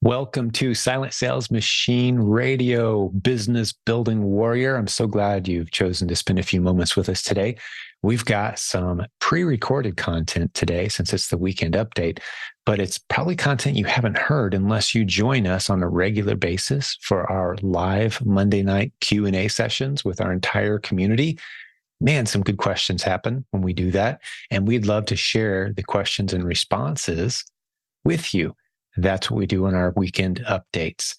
Welcome to Silent Sales Machine Radio, Business Building Warrior. I'm so glad you've chosen to spend a few moments with us today. We've got some pre-recorded content today since it's the weekend update, but it's probably content you haven't heard unless you join us on a regular basis for our live Monday night Q&A sessions with our entire community. Man, some good questions happen when we do that, and we'd love to share the questions and responses with you. That's what we do on our weekend updates.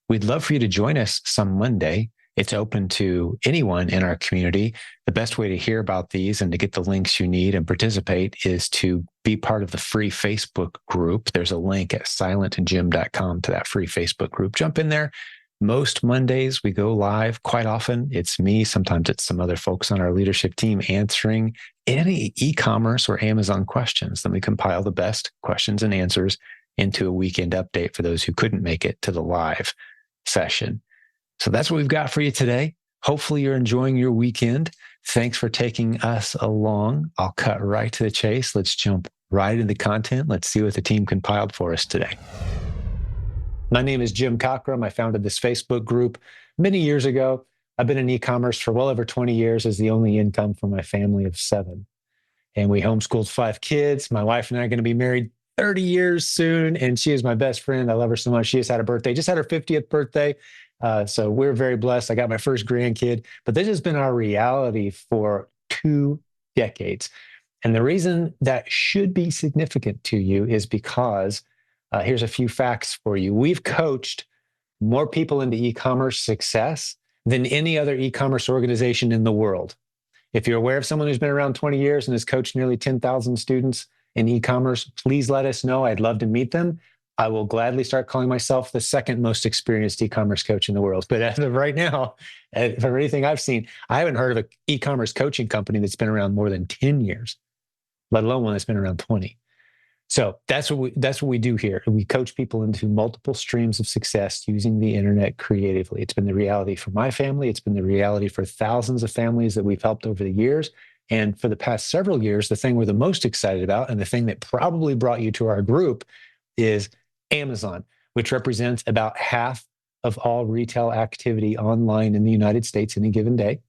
We'd love for you to join us some Monday. It's open to anyone in our community. The best way to hear about these and to get the links you need and participate is to be part of the free Facebook group. There's a link at silentjimdotcom to that free Facebook group. Jump in there. Most Mondays we go live. Quite often it's me. Sometimes it's some other folks on our leadership team answering any e-commerce or Amazon questions. Then we compile the best questions and answers into a weekend update for those who couldn't make it to the live session. So that's what we've got for you today. Hopefully you're enjoying your weekend. Thanks for taking us along. I'll cut right to the chase. Let's jump right into content. Let's see what the team compiled for us today. My name is Jim Cockrum. I founded this Facebook group many years ago. I've been in e-commerce for well over 20 years as the only income for my family of 7. And we homeschooled 5 kids. My wife and I are going to be married 30 years soon, and she is my best friend. I love her so much. She just had her 50th birthday. So we're very blessed. I got my first grandkid, but this has been our reality for 2 decades. And the reason that should be significant to you is because here's a few facts for you. We've coached more people into e-commerce success than any other e-commerce organization in the world. If you're aware of someone who's been around 20 years and has coached nearly 10,000 students in e-commerce, please let us know. I'd love to meet them. I will gladly start calling myself the second most experienced e-commerce coach in the world. But as of right now, from anything I've seen, I haven't heard of an e-commerce coaching company that's been around more than 10 years, let alone one that's been around 20. So that's what we do here. We coach people into multiple streams of success using the internet creatively. It's been the reality for my family. It's been the reality for thousands of families that we've helped over the years. And for the past several years, the thing we're the most excited about, and the thing that probably brought you to our group, is Amazon, which represents about half of all retail activity online in the United States any given day.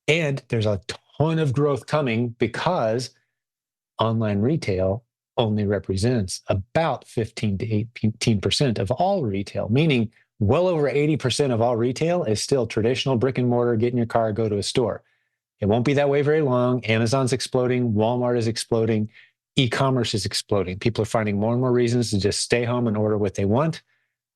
And there's a ton of growth coming because online retail only represents about 15 to 18% of all retail, meaning well over 80% of all retail is still traditional brick and mortar, get in your car, go to a store. It won't be that way very long. Amazon's exploding. Walmart is exploding. E-commerce is exploding. People are finding more and more reasons to just stay home and order what they want.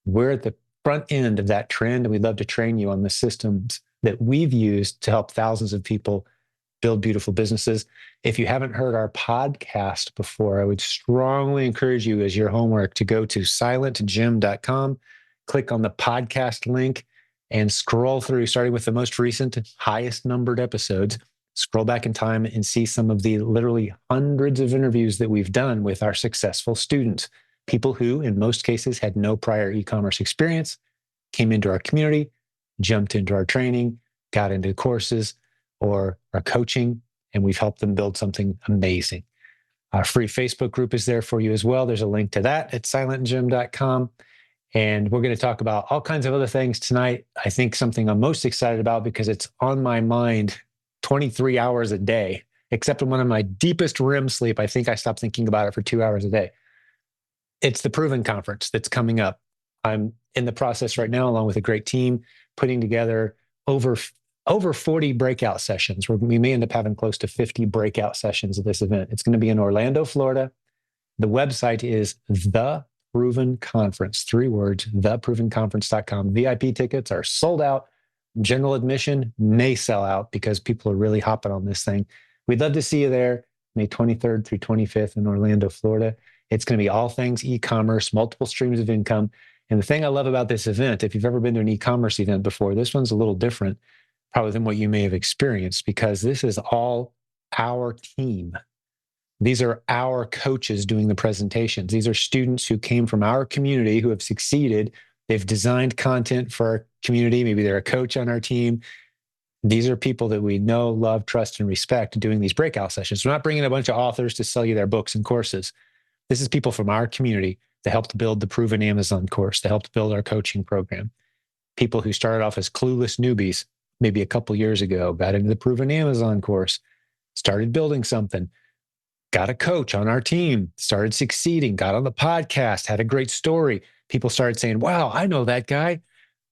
We're at the front end of that trend, and we'd love to train you on the systems that we've used to help thousands of people build beautiful businesses. If you haven't heard our podcast before, I would strongly encourage you as your homework to go to silentjim.com, click on the podcast link, and scroll through, starting with the most recent, highest numbered episodes. Scroll back in time and see some of the literally hundreds of interviews that we've done with our successful students, people who, in most cases, had no prior e-commerce experience, came into our community, jumped into our training, got into courses or our coaching, and we've helped them build something amazing. Our free Facebook group is there for you as well. There's a link to that at silentjim.com. And we're going to talk about all kinds of other things tonight. I think something I'm most excited about because it's on my mind 23 hours a day, except when I'm in my deepest REM sleep. I think I stop thinking about it for 2 hours a day. It's the TheProvenConference that's coming up. I'm in the process right now, along with a great team, putting together over 40 breakout sessions. We may end up having close to 50 breakout sessions at this event. It's going to be in Orlando, Florida. The website is TheProvenConference, 3 words, TheProvenConference.com. VIP tickets are sold out. General admission may sell out because people are really hopping on this thing. We'd love to see you there, May 23rd through 25th in Orlando, Florida. It's going to be all things e-commerce, multiple streams of income. And the thing I love about this event, if you've ever been to an e-commerce event before, this one's a little different probably than what you may have experienced because this is all our team. These are our coaches doing the presentations. These are students who came from our community who have succeeded. They've designed content for our community. Maybe they're a coach on our team. These are people that we know, love, trust, and respect doing these breakout sessions. We're not bringing a bunch of authors to sell you their books and courses. This is people from our community that helped build the Proven Amazon course, that helped build our coaching program. People who started off as clueless newbies, maybe a couple years ago, got into the Proven Amazon course, started building something, got a coach on our team, started succeeding, got on the podcast, had a great story. People started saying, wow, I know that guy.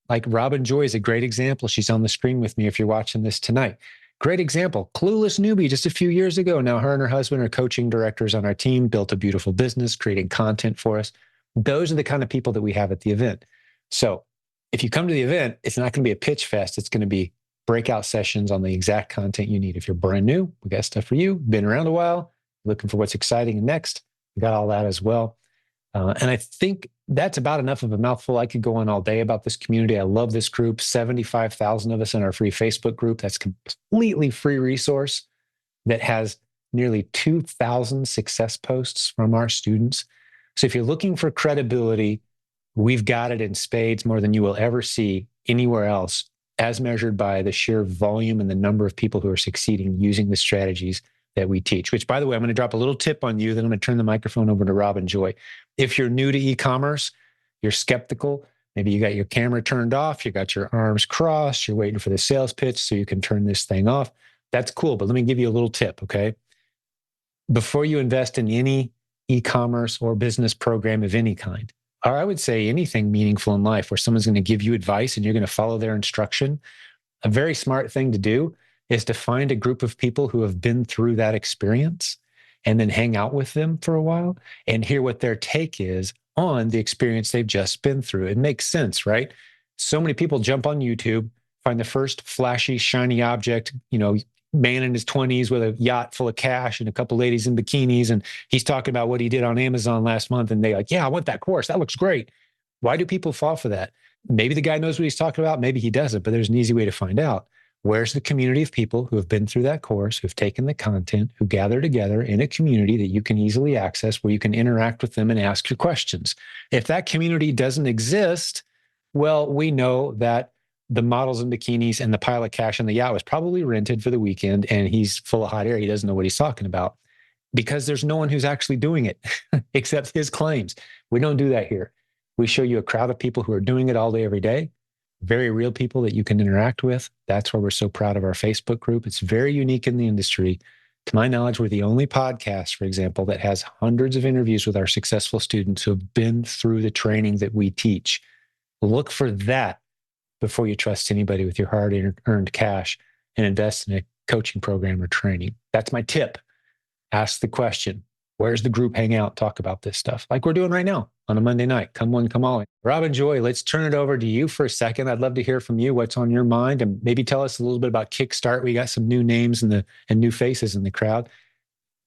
Like Robin Joy is a great example. She's on the screen with me if you're watching this tonight. Great example. Clueless newbie just a few years ago. Now her and her husband are coaching directors on our team, built a beautiful business, creating content for us. Those are the kind of people that we have at the event. So if you come to the event, it's not going to be a pitch fest. It's going to be breakout sessions on the exact content you need. If you're brand new, we got stuff for you. Been around a while, looking for what's exciting and next, we got all that as well. And I think that's about enough of a mouthful. I could go on all day about this community. I love this group. 75,000 of us in our free Facebook group. That's completely free resource that has nearly 2,000 success posts from our students. So if you're looking for credibility, we've got it in spades, more than you will ever see anywhere else, as measured by the sheer volume and the number of people who are succeeding using the strategies that we teach. Which, by the way, I'm going to drop a little tip on you, then I'm going to turn the microphone over to Robin Joy. If you're new to e-commerce, you're skeptical, maybe you got your camera turned off, you got your arms crossed, you're waiting for the sales pitch so you can turn this thing off. That's cool, but let me give you a little tip, okay? Before you invest in any e-commerce or business program of any kind, or I would say anything meaningful in life where someone's going to give you advice and you're going to follow their instruction, a very smart thing to do is to find a group of people who have been through that experience and then hang out with them for a while and hear what their take is on the experience they've just been through. It makes sense, right? So many people jump on YouTube, find the first flashy, shiny object, man in his 20s with a yacht full of cash and a couple ladies in bikinis. And he's talking about what he did on Amazon last month. And they're like, yeah, I want that course. That looks great. Why do people fall for that? Maybe the guy knows what he's talking about. Maybe he doesn't, but there's an easy way to find out. Where's the community of people who have been through that course, who've taken the content, who gather together in a community that you can easily access, where you can interact with them and ask your questions? If that community doesn't exist, well, we know that the models in bikinis and the pile of cash on the yacht was probably rented for the weekend, and he's full of hot air. He doesn't know what he's talking about because there's no one who's actually doing it except his claims. We don't do that here. We show you a crowd of people who are doing it all day, every day. Very real people that you can interact with. That's why we're so proud of our Facebook group. It's very unique in the industry. To my knowledge, we're the only podcast, for example, that has hundreds of interviews with our successful students who have been through the training that we teach. Look for that before you trust anybody with your hard-earned cash and invest in a coaching program or training. That's my tip. Ask the question. Where's the group hang out, talk about this stuff like we're doing right now on a Monday night? Come one, come all. Robin Joy, let's turn it over to you for a second. I'd love to hear from you. What's on your mind? And maybe tell us a little bit about Kickstart. We got some new names and new faces in the crowd.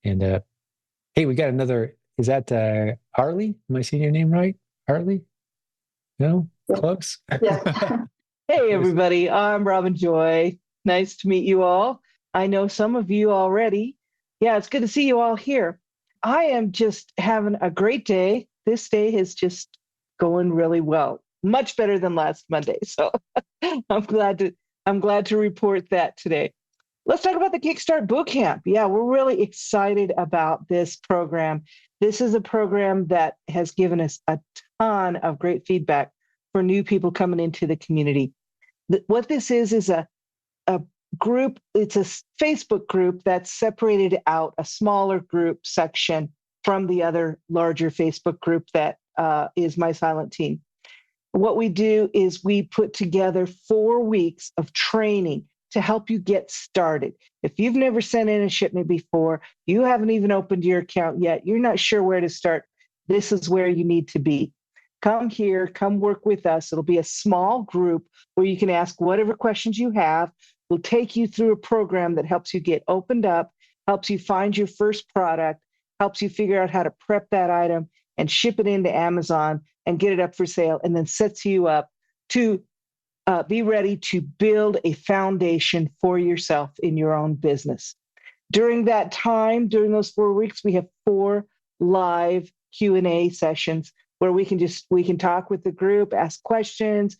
And hey, we got another, is that Harley? Am I saying your name right? Harley? No? Close? Yeah. Hey, everybody. I'm Robin Joy. Nice to meet you all. I know some of you already. Yeah, it's good to see you all here. I am just having a great day. This day is just going really well, much better than last Monday. So I'm glad to report that today. Let's talk about the Kickstart Bootcamp. Yeah, we're really excited about this program. This is a program that has given us a ton of great feedback for new people coming into the community. What this is a group. It's a Facebook group that's separated out, a smaller group section from the other larger Facebook group that is My Silent Team. What we do is we put together 4 weeks of training to help you get started. If you've never sent in a shipment before, you haven't even opened your account yet, you're not sure where to start, this is where you need to be. Come here, come work with us. It'll be a small group where you can ask whatever questions you have. We'll take you through a program that helps you get opened up, helps you find your first product, helps you figure out how to prep that item and ship it into Amazon and get it up for sale, and then sets you up to be ready to build a foundation for yourself in your own business. During that time, during those 4 weeks, we have 4 live Q&A sessions where we can talk with the group, ask questions,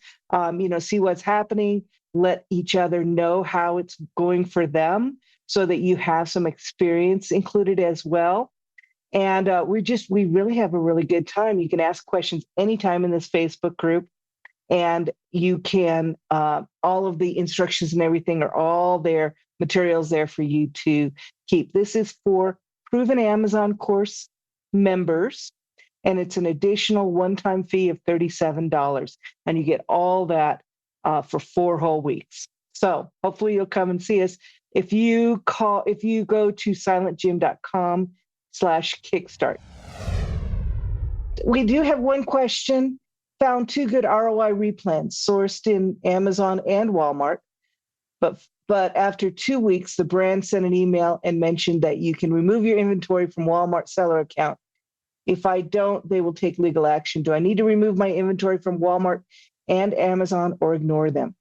see what's happening, let each other know how it's going for them so that you have some experience included as well. And we really have a really good time. You can ask questions anytime in this Facebook group, and you can, all of the instructions and everything are all there, materials there for you to keep. This is for Proven Amazon course members, and it's an additional one-time fee of $37. And you get all that for 4 whole weeks. So hopefully you'll come and see us. If you go to silentjim.com/kickstart. We do have one question. Found 2 good ROI replans sourced in Amazon and Walmart. But after 2 weeks, the brand sent an email and mentioned that you can remove your inventory from Walmart seller account. If I don't, they will take legal action. Do I need to remove my inventory from Walmart and Amazon or ignore them?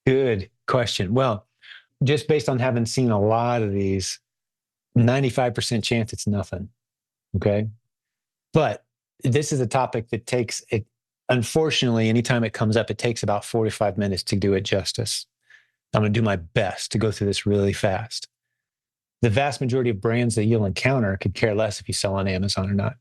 Good question. Well, just based on having seen a lot of these, 95% chance it's nothing. Okay. But this is a topic that takes it, unfortunately, anytime it comes up, it takes about 45 minutes to do it justice. I'm going to do my best to go through this really fast. The vast majority of brands that you'll encounter could care less if you sell on Amazon or not.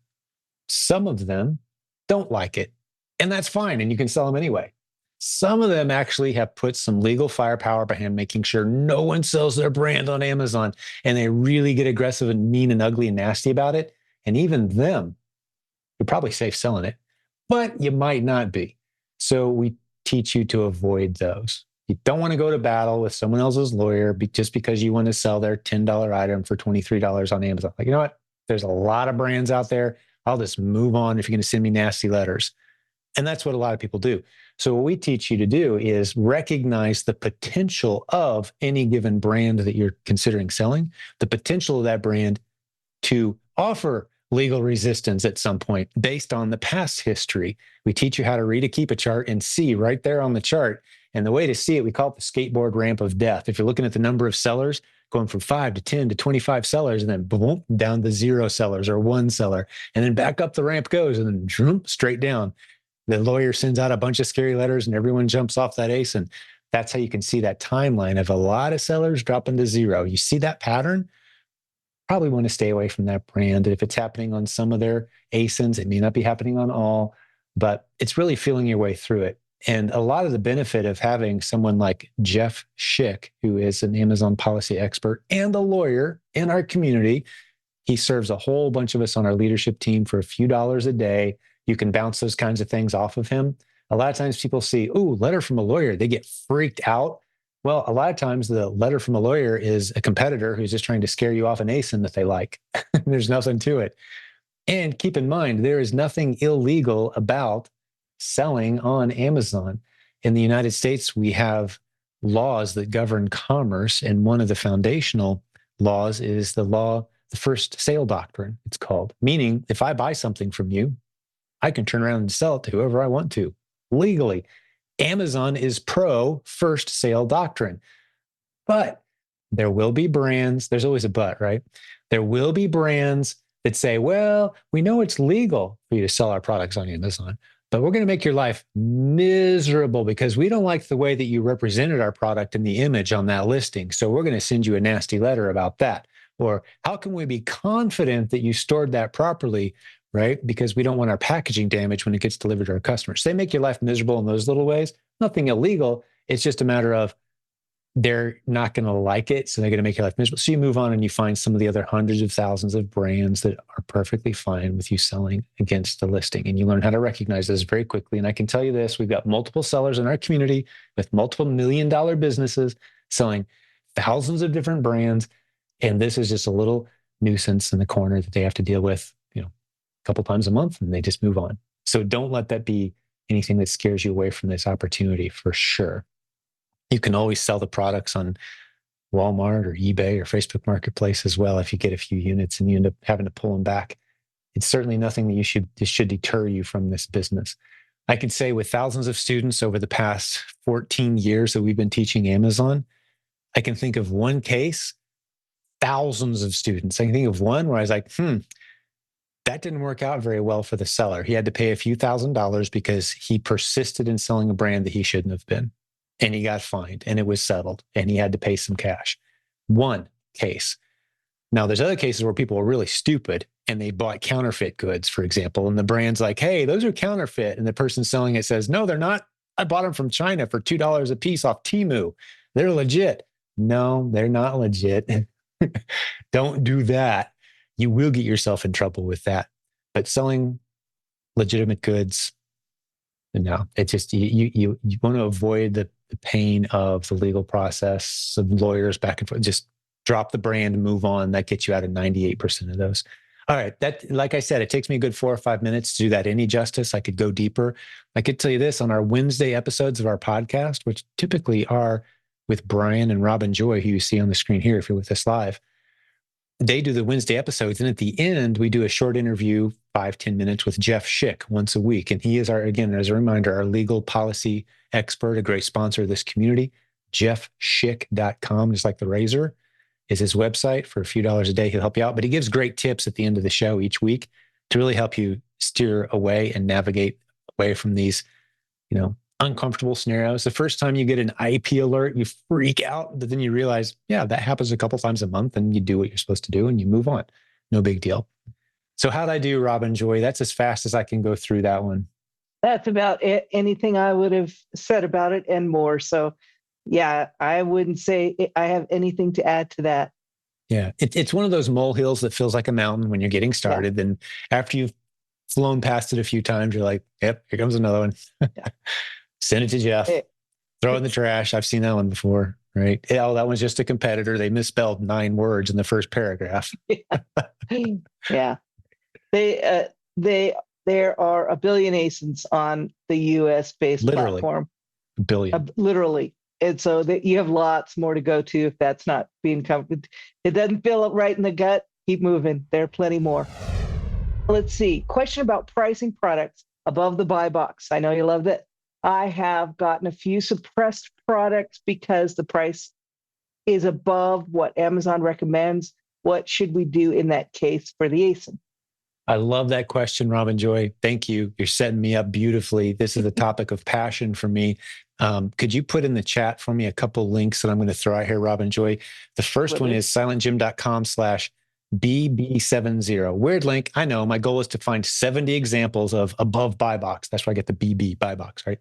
Some of them don't like it, and that's fine, and you can sell them anyway. Some of them actually have put some legal firepower behind making sure no one sells their brand on Amazon, and they really get aggressive and mean and ugly and nasty about it. And even them, you're probably safe selling it, but you might not be. So we teach you to avoid those. You don't want to go to battle with someone else's lawyer just because you want to sell their $10 item for $23 on Amazon. Like, you know what? There's a lot of brands out there. I'll just move on if you're going to send me nasty letters. And that's what a lot of people do. So what we teach you to do is recognize the potential of any given brand that you're considering selling, the potential of that brand to offer legal resistance at some point based on the past history. We teach you how to read a Keepa chart and see right there on the chart. And the way to see it, we call it the skateboard ramp of death. If you're looking at the number of sellers going from 5 to 10 to 25 sellers, and then boom, down to 0 sellers or 1 seller, and then back up the ramp goes, and then droom, straight down. The lawyer sends out a bunch of scary letters and everyone jumps off that ace. And that's how you can see that timeline of a lot of sellers dropping to 0. You see that pattern? Probably want to stay away from that brand. If it's happening on some of their ASINs, it may not be happening on all, but it's really feeling your way through it. And a lot of the benefit of having someone like Jeff Schick, who is an Amazon policy expert and a lawyer in our community, he serves a whole bunch of us on our leadership team for a few dollars a day. You can bounce those kinds of things off of him. A lot of times people see, ooh, letter from a lawyer. They get freaked out. Well, a lot of times the letter from a lawyer is a competitor who's just trying to scare you off an ASIN that they like. There's nothing to it. And keep in mind, there is nothing illegal about selling on Amazon. In the United States, we have laws that govern commerce, and one of the foundational laws is the first sale doctrine, it's called. Meaning, if I buy something from you, I can turn around and sell it to whoever I want to legally. Amazon is pro first sale doctrine, but there will be brands. There's always a but, right? There will be brands that say, well, we know it's legal for you to sell our products on Amazon, but we're going to make your life miserable because we don't like the way that you represented our product in the image on that listing. So we're going to send you a nasty letter about that. Or how can we be confident that you stored that properly, right? Because we don't want our packaging damaged when it gets delivered to our customers. So they make your life miserable in those little ways. Nothing illegal. It's just a matter of they're not going to like it. So they're going to make your life miserable. So you move on and you find some of the other hundreds of thousands of brands that are perfectly fine with you selling against the listing. And you learn how to recognize this very quickly. And I can tell you this, we've got multiple sellers in our community with multiple $1 million businesses selling thousands of different brands. And this is just a little nuisance in the corner that they have to deal with, a couple times a month, and they just move on. So don't let that be anything that scares you away from this opportunity for sure. You can always sell the products on Walmart or eBay or Facebook Marketplace as well if you get a few units and you end up having to pull them back. It's certainly nothing that should deter you from this business. I can say with thousands of students over the past 14 years that we've been teaching Amazon, I can think of one case, thousands of students. I can think of one where I was like, that didn't work out very well for the seller. He had to pay a few $1,000s because he persisted in selling a brand that he shouldn't have been. And he got fined and it was settled and he had to pay some cash. One case. Now, there's other cases where people are really stupid and they bought counterfeit goods, for example, and the brand's like, hey, those are counterfeit. And the person selling it says, no, they're not. I bought them from China for $2 a piece off Temu. They're legit. No, they're not legit. Don't do that. You will get yourself in trouble with that. But selling legitimate goods, no, it's just you want to avoid the pain of the legal process of lawyers back and forth. Just drop the brand and move on. That gets you out of 98% of those. All right. That, like I said, it takes me a good 4 or 5 minutes to do that any justice. I could go deeper. I could tell you this on our Wednesday episodes of our podcast, which typically are with Brian and Robin Joy, who you see on the screen here if you're with us live. They do the Wednesday episodes. And at the end, we do a short interview, 5-10 minutes with Jeff Schick once a week. And he is our, again, as a reminder, our legal policy expert, a great sponsor of this community. JeffSchick.com, just like the razor, is his website. For a few dollars a day, he'll help you out. But he gives great tips at the end of the show each week to really help you steer away and navigate away from these, uncomfortable scenarios. The first time you get an IP alert, you freak out, but then you realize, yeah, that happens a couple times a month, and you do what you're supposed to do and you move on. No big deal. So how'd I do, Robin Joy? That's as fast as I can go through that one. That's about it. Anything I would have said about it and more. So yeah, I wouldn't say I have anything to add to that. Yeah, it's one of those molehills that feels like a mountain when you're getting started. Then after you've flown past it a few times, you're like, yep, here comes another one. Send it to Jeff. Throw it in the trash. I've seen that one before, right? Oh, that one's just a competitor. They misspelled 9 words in the first paragraph. Yeah. There are a billion ASINs on the US-based platform. A billion. Literally. And so you have lots more to go to if that's not being covered. It doesn't feel right in the gut. Keep moving. There are plenty more. Let's see. Question about pricing products above the buy box. I know you loved it. I have gotten a few suppressed products because the price is above what Amazon recommends. What should we do in that case for the ASIN? I love that question, Robin Joy. Thank you. You're setting me up beautifully. This is a topic of passion for me. Could you put in the chat for me a couple links that I'm going to throw out here, Robin Joy? The first one is silentjimdotcom/BB70. Weird link. I know. My goal is to find 70 examples of above buy box. That's why I get the BB buy box, right?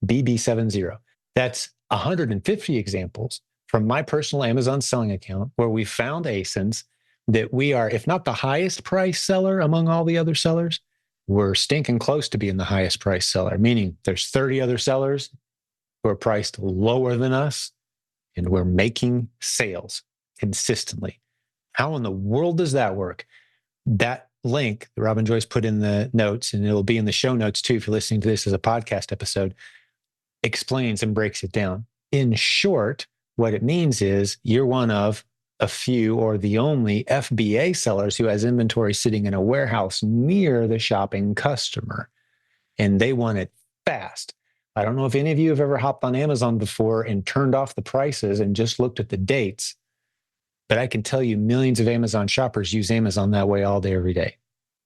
BB70. That's 150 examples from my personal Amazon selling account where we found ASINs that we are, if not the highest price seller among all the other sellers, we're stinking close to being the highest price seller, meaning there's 30 other sellers who are priced lower than us, and we're making sales consistently. How in the world does that work? That link that Robin Joyce put in the notes, and it'll be in the show notes too if you're listening to this as a podcast episode, explains and breaks it down. In short, what it means is you're one of a few or the only FBA sellers who has inventory sitting in a warehouse near the shopping customer, and they want it fast. I don't know if any of you have ever hopped on Amazon before and turned off the prices and just looked at the dates, but I can tell you millions of Amazon shoppers use Amazon that way all day, every day.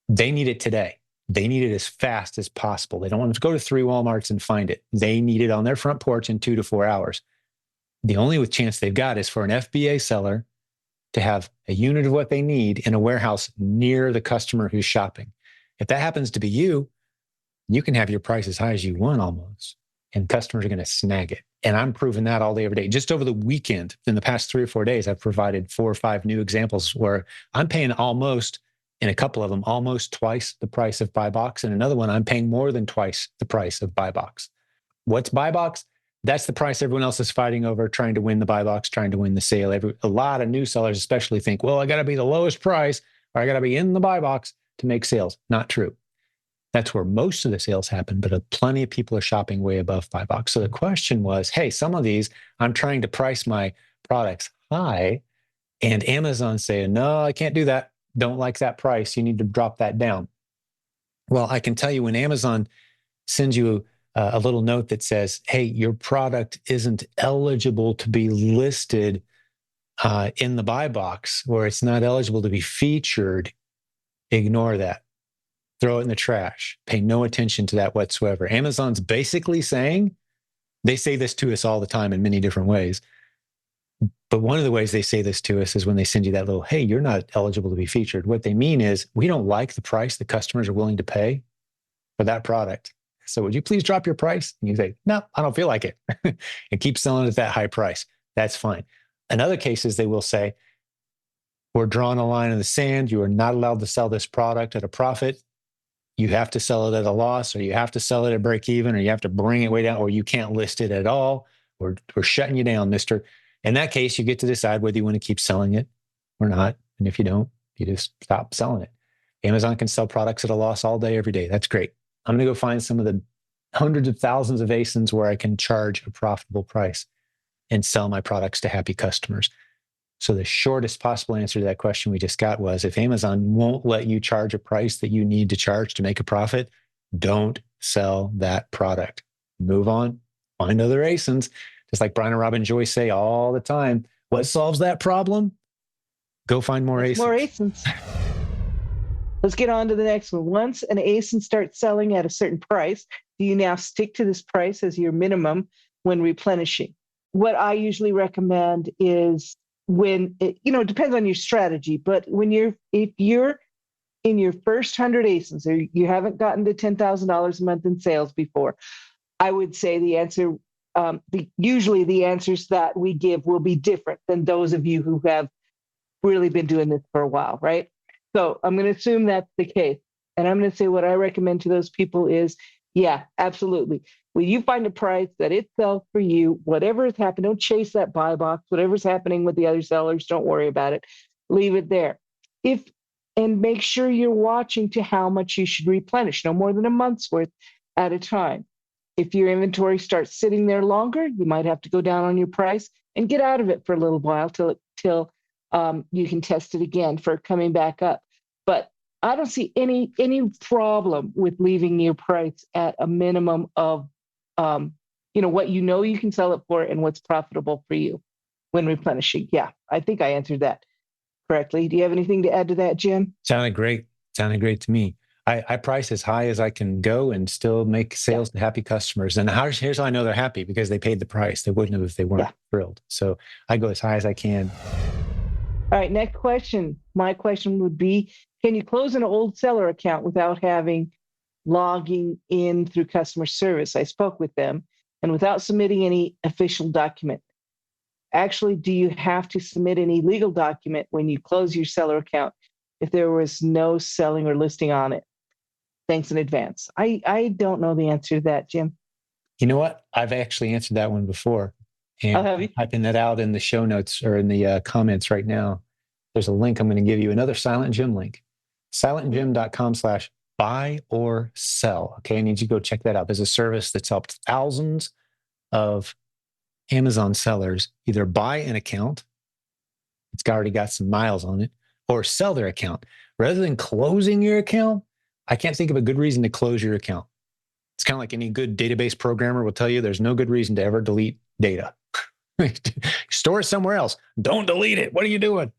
They need it today. They need it as fast as possible. They don't want to go to 3 Walmarts and find it. They need it on their front porch in 2 to 4 hours. The only chance they've got is for an FBA seller to have a unit of what they need in a warehouse near the customer who's shopping. If that happens to be you, you can have your price as high as you want almost, and customers are going to snag it. And I'm proving that all day, every day. Just over the weekend, in the past 3 or 4 days, I've provided 4 or 5 new examples where I'm paying almost, in a couple of them, almost twice the price of buy box. And another one, I'm paying more than twice the price of buy box. What's buy box? That's the price everyone else is fighting over, trying to win the buy box, trying to win the sale. A lot of new sellers especially think, well, I got to be the lowest price, or I got to be in the buy box to make sales. Not true. That's where most of the sales happen, but plenty of people are shopping way above buy box. So the question was, hey, some of these, I'm trying to price my products high, and Amazon saying, no, I can't do that. Don't like that price. You need to drop that down. Well, I can tell you when Amazon sends you a little note that says, hey, your product isn't eligible to be listed in the buy box, or it's not eligible to be featured, ignore that. Throw it in the trash. Pay no attention to that whatsoever. Amazon's basically saying, they say this to us all the time in many different ways, But one of the ways they say this to us is when they send you that little, hey, you're not eligible to be featured. What they mean is, we don't like the price that customers are willing to pay for that product. So would you please drop your price? And you say, no, I don't feel like it. And keep selling it at that high price. That's fine. In other cases, they will say, we're drawing a line in the sand. You are not allowed to sell this product at a profit. You have to sell it at a loss, or you have to sell it at break even, or you have to bring it way down, or you can't list it at all. We're shutting you down, mister. In that case, you get to decide whether you want to keep selling it or not. And if you don't, you just stop selling it. Amazon can sell products at a loss all day, every day. That's great. I'm going to go find some of the hundreds of thousands of ASINs where I can charge a profitable price and sell my products to happy customers. So the shortest possible answer to that question we just got was, if Amazon won't let you charge a price that you need to charge to make a profit, don't sell that product. Move on, find other ASINs. Just like Brian and Robin Joyce say all the time, what solves that problem? Go find more ASINs. More ASINs. Let's get on to the next one. Once an ASIN starts selling at a certain price, do you now stick to this price as your minimum when replenishing? What I usually recommend is, when it depends on your strategy, but if you're in your first 100 ASINs, or you haven't gotten to $10,000 a month in sales before, I would say the answer, usually the answers that we give will be different than those of you who have really been doing this for a while, right? So I'm going to assume that's the case. And I'm going to say what I recommend to those people is, yeah, absolutely. When you find a price that it sells for you, whatever has happened, don't chase that buy box. Whatever's happening with the other sellers, don't worry about it. Leave it there. And make sure you're watching to how much you should replenish, no more than a month's worth at a time. If your inventory starts sitting there longer, you might have to go down on your price and get out of it for a little while till you can test it again for coming back up. But I don't see any problem with leaving your price at a minimum of what you can sell it for and what's profitable for you when replenishing. Yeah, I think I answered that correctly. Do you have anything to add to that, Jim? Sounded great to me. I price as high as I can go and still make sales to happy customers. And here's how I know they're happy: because they paid the price. They wouldn't have if they weren't thrilled. So I go as high as I can. All right, next question. My question would be, can you close an old seller account without logging in through customer service? I spoke with them, and without submitting any official document. Actually, do you have to submit any legal document when you close your seller account if there was no selling or listing on it? Thanks in advance. I don't know the answer to that, Jim. You know what? I've actually answered that one before. And I'm typing that out in the show notes or in the comments right now. There's a link I'm going to give you, another Silent Jim link, silentjim.com/buy or sell. Okay, I need you to go check that out. There's a service that's helped thousands of Amazon sellers either buy an account, it's already got some miles on it, or sell their account. Rather than closing your account, I can't think of a good reason to close your account. It's kind of like any good database programmer will tell you, there's no good reason to ever delete data. Store it somewhere else. Don't delete it. What are you doing?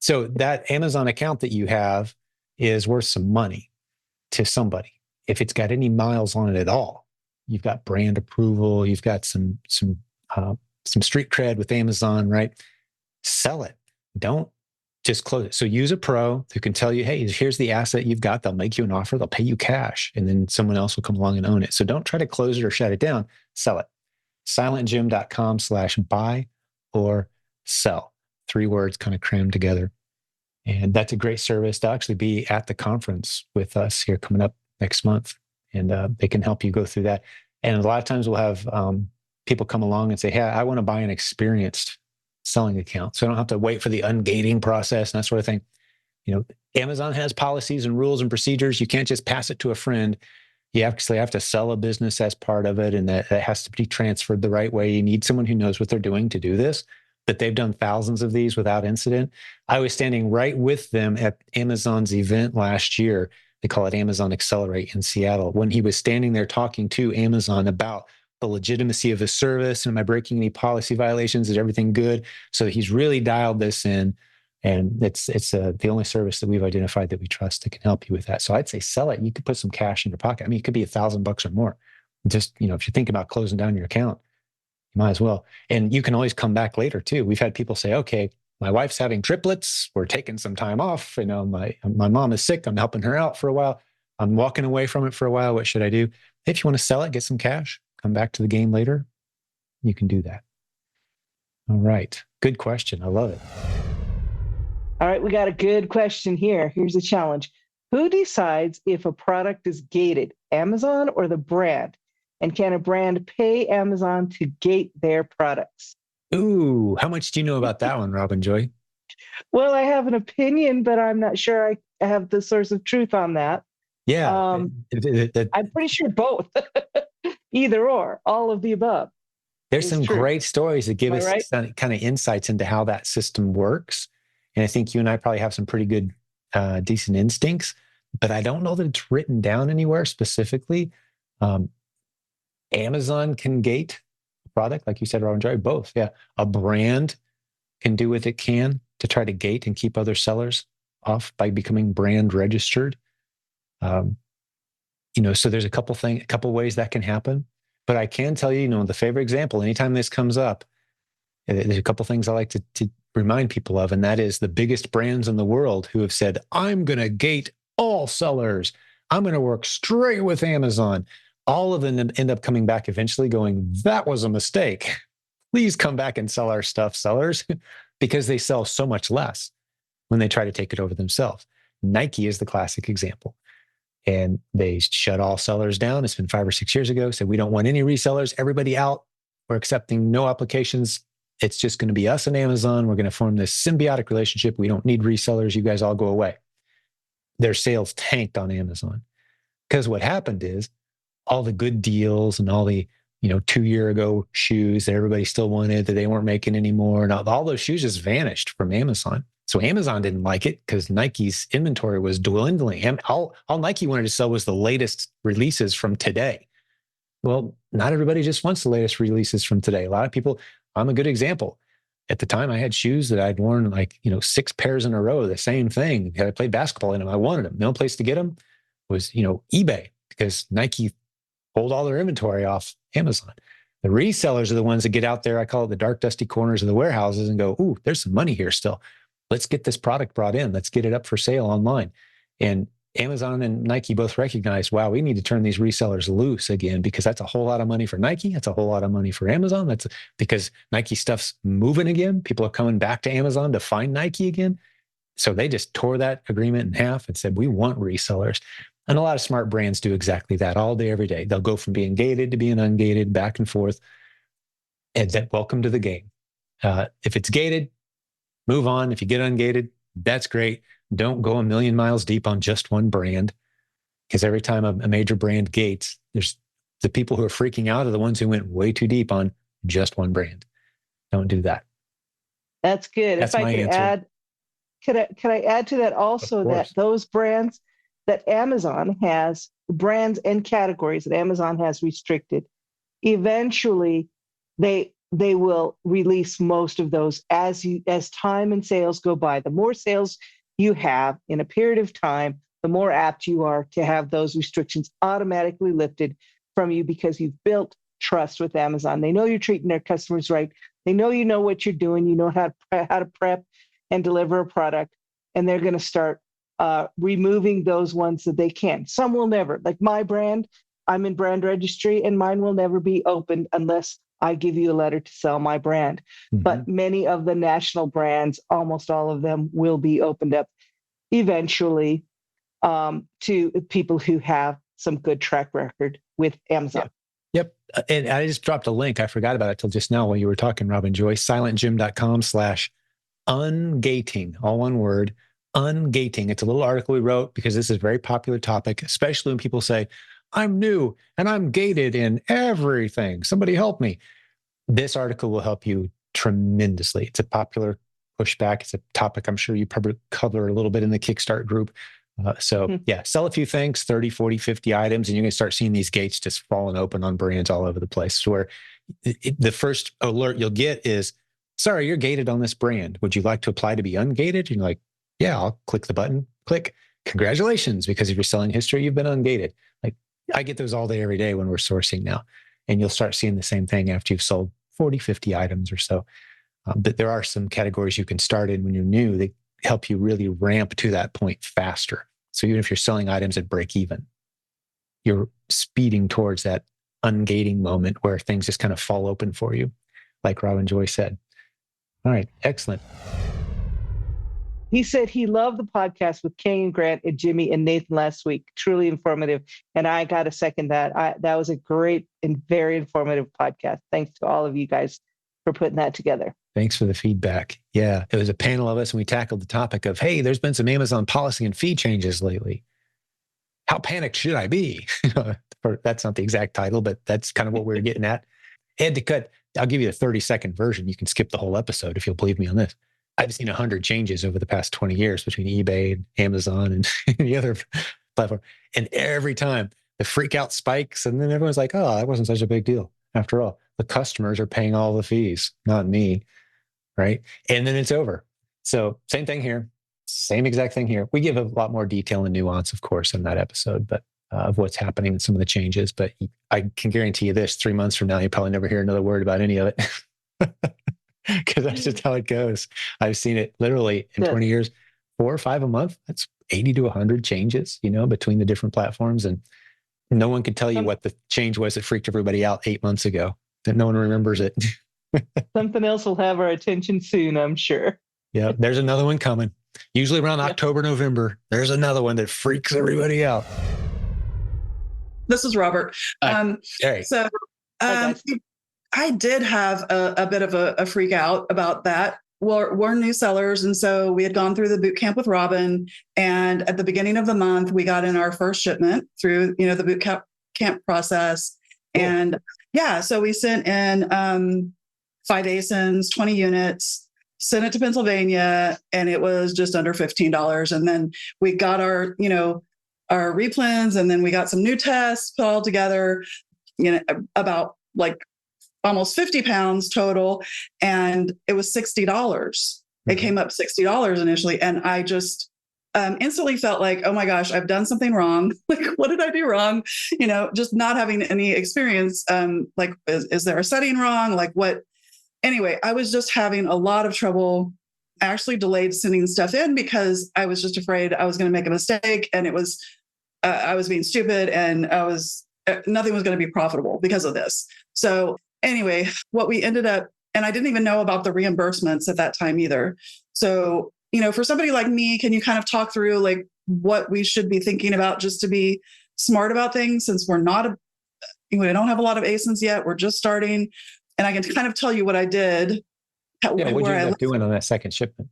So that Amazon account that you have is worth some money to somebody. If it's got any miles on it at all, you've got brand approval, you've got some street cred with Amazon, right? Sell it. Don't just close it. So use a pro who can tell you, hey, here's the asset you've got. They'll make you an offer. They'll pay you cash, and then someone else will come along and own it. So don't try to close it or shut it down. Sell it. silentjim.com/buy or sell. 3 words kind of crammed together. And that's a great service. They'll actually be at the conference with us here coming up next month. And they can help you go through that. And a lot of times we'll have people come along and say, hey, I want to buy an experienced selling account. So I don't have to wait for the ungating process and that sort of thing. Amazon has policies and rules and procedures. You can't just pass it to a friend. You actually have to sell a business as part of it, and that has to be transferred the right way. You need someone who knows what they're doing to do this, but they've done thousands of these without incident. I was standing right with them at Amazon's event last year. They call it Amazon Accelerate in Seattle. When he was standing there talking to Amazon about the legitimacy of his service, and am I breaking any policy violations? Is everything good? So he's really dialed this in. And it's the only service that we've identified that we trust that can help you with that. So I'd say sell it. You could put some cash in your pocket. I mean, it could be $1,000 or more. Just, if you think about closing down your account, Might as well. And you can always come back later too. We've had people say, okay, my wife's having triplets. We're taking some time off. My mom is sick. I'm helping her out for a while. I'm walking away from it for a while. What should I do? If you want to sell it, get some cash, come back to the game later, you can do that. All right. Good question. I love it. All right, we got a good question here. Here's a challenge. Who decides if a product is gated, Amazon or the brand? And can a brand pay Amazon to gate their products? Ooh, how much do you know about that one, Robin Joy? Well, I have an opinion, but I'm not sure I have the source of truth on that. Yeah. I'm pretty sure both, either or, all of the above. There's some true. great stories that give us Right? some kind of insights into how that system works. And I think you and I probably have some pretty good, decent instincts, but I don't know that it's written down anywhere specifically. Amazon can gate a product, like you said, Robin Joy, both. Yeah. A brand can do what it can to try to gate and keep other sellers off by becoming brand registered. So there's a couple ways that can happen. But I can tell you, the favorite example, anytime this comes up, there's a couple things I like to remind people of, and that is the biggest brands in the world who have said, I'm going to gate all sellers. I'm going to work straight with Amazon. All of them end up coming back eventually going, that was a mistake. Please come back and sell our stuff, sellers, because they sell so much less when they try to take it over themselves. Nike is the classic example. And they shut all sellers down. It's been 5 or 6 years ago. Said, we don't want any resellers. Everybody out. We're accepting no applications. It's just going to be us and Amazon. We're going to form this symbiotic relationship. We don't need resellers. You guys all go away. Their sales tanked on Amazon. Because what happened is all the good deals and all the 2 year ago shoes that everybody still wanted that they weren't making anymore. And all those shoes just vanished from Amazon. So Amazon didn't like it because Nike's inventory was dwindling. And all Nike wanted to sell was the latest releases from today. Well, not everybody just wants the latest releases from today. A lot of people, I'm a good example. At the time, I had shoes that I'd worn 6 pairs in a row, the same thing. I played basketball in them. I wanted them. The only place to get them was, eBay, because Nike pulled all their inventory off Amazon. The resellers are the ones that get out there. I call it the dark, dusty corners of the warehouses and go, ooh, there's some money here still. Let's get this product brought in. Let's get it up for sale online. And Amazon and Nike both recognize, wow, we need to turn these resellers loose again, because that's a whole lot of money for Nike. That's a whole lot of money for Amazon. That's because Nike stuff's moving again. People are coming back to Amazon to find Nike again. So they just tore that agreement in half and said, we want resellers. And a lot of smart brands do exactly that all day, every day. They'll go from being gated to being ungated, back and forth. And that, welcome to the game. If it's gated, move on. If you get ungated, that's great. Don't go a million miles deep on just one brand, because every time a major brand gates, there's the people who are freaking out are the ones who went way too deep on just one brand. Don't do that. That's good. That's if my I could answer. add, could I add to that also that those brands that Amazon has, brands and categories that Amazon has restricted, eventually they will release most of those as time and sales go by. The more sales you have in a period of time, the more apt you are to have those restrictions automatically lifted from you, because you've built trust with Amazon. They know you're treating their customers right. They know you know what you're doing. You know how to prep and deliver a product, and they're going to start removing those ones that they can. Some will never. Like my brand, I'm in brand registry, and mine will never be opened unless I give you a letter to sell my brand. Mm-hmm. But many of the national brands, almost all of them, will be opened up eventually to people who have some good track record with Amazon. Yep. And I just dropped a link. I forgot about it till just now while you were talking, Robin Joy. silentjimdotcom/ungating, all one word, ungating. It's a little article we wrote because this is a very popular topic, especially when people say, I'm new and I'm gated in everything. Somebody help me. This article will help you tremendously. It's a popular pushback. It's a topic I'm sure you probably cover a little bit in the Kickstart group. Sell a few things, 30, 40, 50 items, and you're going to start seeing these gates just falling open on brands all over the place, where the first alert you'll get is, sorry, you're gated on this brand. Would you like to apply to be ungated? And you're like, yeah, I'll click the button. Click. Congratulations, because of your selling history, you've been ungated. Like, I get those all day, every day when we're sourcing now. And you'll start seeing the same thing after you've sold 40, 50 items or so. But there are some categories you can start in when you're new that help you really ramp to that point faster. So even if you're selling items at break even, you're speeding towards that ungating moment where things just kind of fall open for you, like Robin Joy said. All right, excellent. He said he loved the podcast with Kay and Grant and Jimmy and Nathan last week. Truly informative. And I got to second that. That was a great and very informative podcast. Thanks to all of you guys for putting that together. Thanks for the feedback. Yeah, it was a panel of us and we tackled the topic of, hey, there's been some Amazon policy and fee changes lately. How panicked should I be? That's not the exact title, but that's kind of what we were getting at. I had to cut. I'll give you a 30-second version. You can skip the whole episode if you'll believe me on this. I've seen 100 changes over the past 20 years between eBay and Amazon and any other platform. And every time the freak out spikes, and then everyone's like, oh, that wasn't such a big deal. After all, the customers are paying all the fees, not me, right? And then it's over. So same thing here. Same exact thing here. We give a lot more detail and nuance, of course, in that episode, but of what's happening and some of the changes. But I can guarantee you this, 3 months from now, you probably never hear another word about any of it. Because that's just how it goes. I've seen it literally in 20 years, 4 or 5 a month. That's 80 to 100 changes, between the different platforms. And no one could tell you what the change was that freaked everybody out 8 months ago, that no one remembers it. Something else will have our attention soon, I'm sure. Yeah, there's another one coming. Usually around October, November, there's another one that freaks everybody out. This is Robert. So I did have a bit of a freak out about that. We're new sellers. And so we had gone through the boot camp with Robin. And at the beginning of the month, we got in our first shipment through, the boot camp process. Cool. And so we sent in 5 ASINs, 20 units, sent it to Pennsylvania, and it was just under $15. And then we got our replens, and then we got some new tests put all together, about like almost 50 pounds total. And it was $60. Mm-hmm. It came up $60 initially. And I just instantly felt like, oh my gosh, I've done something wrong. Like, what did I do wrong? Just not having any experience. Like, is there a setting wrong? Like what? Anyway, I was just having a lot of trouble. I actually delayed sending stuff in because I was just afraid I was going to make a mistake, and it was, I was being stupid, and nothing was going to be profitable because of this. So anyway, what we ended up, and I didn't even know about the reimbursements at that time either. So, for somebody like me, can you kind of talk through like what we should be thinking about just to be smart about things, since we don't have a lot of ASINs yet. We're just starting. And I can kind of tell you what I did. What did you end up doing on that second shipment?